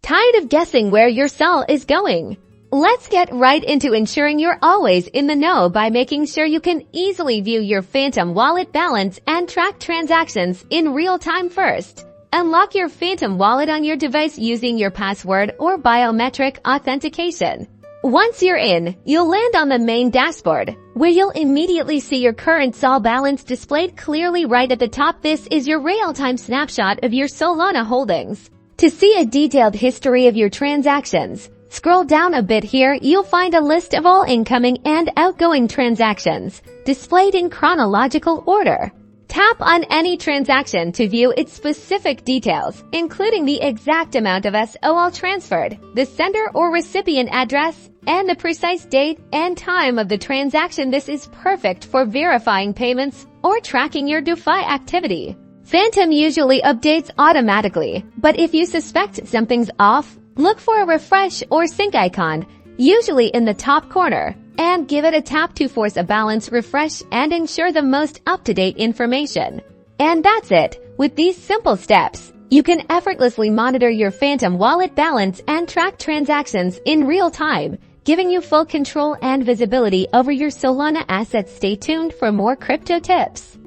Tired of guessing where your Sol is going? Let's get right into ensuring you're always in the know by making sure you can easily view your Phantom wallet balance and track transactions in real time first. Unlock your Phantom wallet on your device using your password or biometric authentication. Once you're in, you'll land on the main dashboard, where you'll immediately see your current Sol balance displayed clearly right at the top. This is your real-time snapshot of your Solana holdings. To see a detailed history of your transactions, scroll down a bit. Here you'll find a list of all incoming and outgoing transactions, displayed in chronological order. Tap on any transaction to view its specific details, including the exact amount of SOL transferred, the sender or recipient address, and the precise date and time of the transaction. This is perfect for verifying payments or tracking your DeFi activity. Phantom usually updates automatically, but if you suspect something's off, look for a refresh or sync icon, usually in the top corner, and give it a tap to force a balance refresh and ensure the most up-to-date information. And that's it. With these simple steps, you can effortlessly monitor your Phantom wallet balance and track transactions in real time, giving you full control and visibility over your Solana assets. Stay tuned for more crypto tips.